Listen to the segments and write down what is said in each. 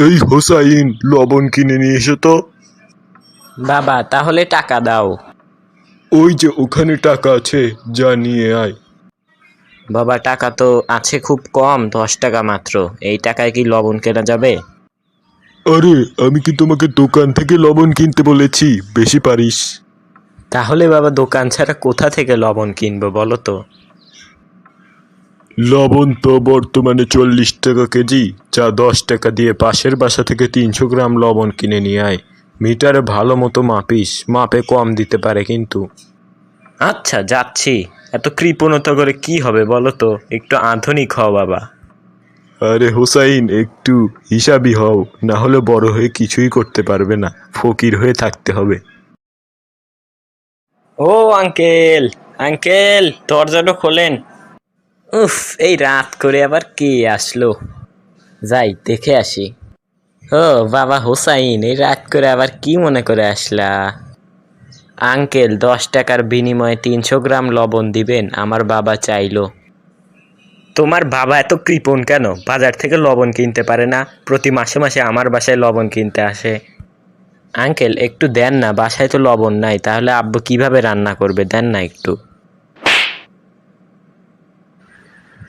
এই হোসাইন, লবণ কিনে নিয়ে এসো তো। বাবা তাহলে টাকা দাও। ওই যে ওখানে টাকা আছে, যা নিয়ে আয়। বাবা টাকা তো আছে খুব কম, 10 টাকা মাত্র। এই টাকায় কি লবণ কেনা যাবে? আরে আমি কি তোমাকে দোকান থেকে লবণ কিনতে বলেছি? বেশি পারিস। তাহলে বাবা দোকান ছাড়া কোথা থেকে লবণ কিনবো বলো তো? লবণ তো বর্তমানে 40 টাকা কেজি। যা 10 টাকা দিয়ে পাশের বাসা থেকে 300 গ্রাম লবণ কিনে নিয়ে আয়। মিটারে ভালো মতো মাপিস, মাপে কম দিতে পারে কিন্তু। আচ্ছা যাচ্ছি। এত কৃপণতা করে কি হবে বলো তো? একটু আধুনিক হও বাবা। আরে হোসাইন, একটু হিসাবি হও, না হলে বড় হয়ে কিছুই করতে পারবে না, ফকির হয়ে থাকতে হবে। ও আঙ্কেল, আঙ্কেল দরজাটা খোলেন। উফ, এই রাত করে আবার কে আসলো? যাই দেখে আসি। ও বাবা হোসাইন, এই রাত করে আবার কি মনে করে আসলা? আঙ্কেল 10 টাকার বিনিময়ে 300 গ্রাম লবণ দিবেন, আমার বাবা চাইলো। তোমার বাবা এত কৃপণ কেন? বাজার থেকে লবণ কিনতে পারে না, প্রতি মাসে মাসে আমার বাসায় লবণ কিনতে আসে। আঙ্কেল একটু দেন না, বাসায় তো লবণ নাই, তাহলে আব্বু কিভাবে রান্না করবে? দেন না একটু।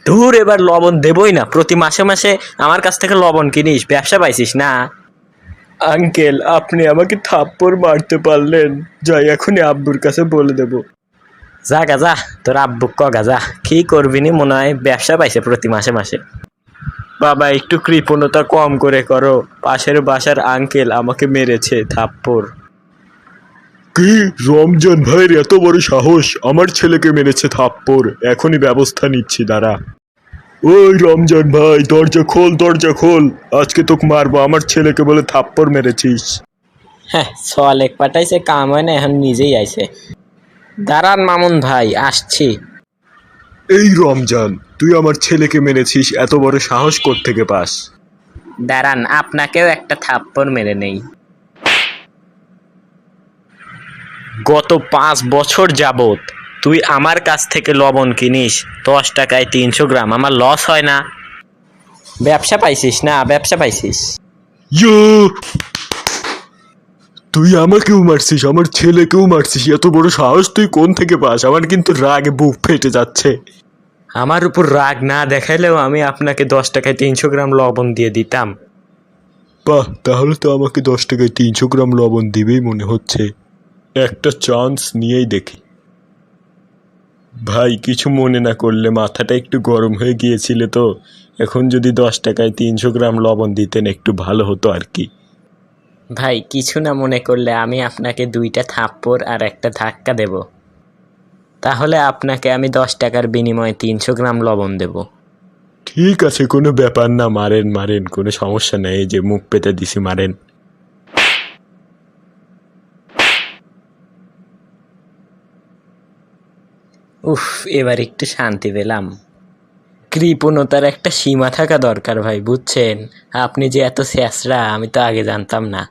ধুর, এবার লবণ দেবই না, প্রতি মাসে মাসে আমার কাছ থেকে লবণ কিনিস, ব্যবসা পাইছিস না? আঙ্কেল আপনি আমাকে থাপ্পড় মারতে পারলেন, যাই এখনই আব্বুর কাছে বলে দেব। যা গা যা, তোর আব্বু কগা যা, কি করবি নি, মনে হয় ব্যবসা পাইছে প্রতি মাসে মাসে। বাবা একটু কৃপণতা কম করে করো, পাশের বাসার আঙ্কেল আমাকে মেরেছে থাপ্পড়। কি, রমজান ভাইয়ের এত বড় সাহস? আমার ছেলেকে মেরেছে থাপ্পড়, এখনই ব্যবস্থা নিচ্ছি, দাঁড়া। ওই রমজান ভাই, দরজা খোল, দরজা খোল। আজকে তোকে মারবো, আমার ছেলেকে বলে থাপ্পড় মেরেছিস। হ্যাঁ, সলেক পাঠাইছে, কাম হয় না, এখন নিজেই আইছে। দাঁড়ান মামুন ভাই, আসছি। এই রমজান, তুই আমার ছেলেকে মেরেছিস, এত বড় সাহস কোত্থেকে পাস? দাঁড়ান, আপনাকেও একটা থাপ্পড় মেরে নেই। গত 5 বছর যাবত তুই আমার কাছ থেকে লবণ কিনিস 10 টাকায় 300 গ্রাম, আমার লস হয় না? ব্যবসা পাইছিস না, ব্যবসা পাইছিস। ইয়ো, তুই আমাকেও মারছিস, আমার ছেলেকেও মারছিস, এত বড় সাহস তুই কোন থেকে পাস? আমার কিন্তু রাগে বুক ফেটে যাচ্ছে। আমার উপর রাগ না দেখাইলেও আমি আপনাকে 10 টাকায় 300 গ্রাম লবণ দিয়ে দিতাম। বাহ, তাহলে তো আমাকে 10 টাকায় 300 গ্রাম লবণ দিবেই মনে হচ্ছে। একটা চান্স নিয়েই দেখি। ভাই কিছু মনে না করলে, মাথাটা একটু গরম হয়ে গিয়েছিল তো, এখন যদি 10 টাকায় 300 গ্রাম লবণ দিতেন একটু ভালো হতো আর কি। ভাই কিছু না মনে করলে আমি আপনাকে 2টা থাপ্পড় আর একটা ধাক্কা দেব, তাহলে আপনাকে আমি 10 টাকার বিনিময়ে 300 গ্রাম লবণ দেব। ঠিক আছে, কোনো ব্যাপার না, মারেন মারেন, কোনো সমস্যা নেই, এই যে মুখ পেতে দিছি, মারেন। উফ, এবার একটু শান্তি পেলাম। কৃপণতার একটা সীমা থাকা দরকার ভাই, বুঝছেন? আপনি যে এত স্যাঁচড়া আমি তো আগে জানতাম না।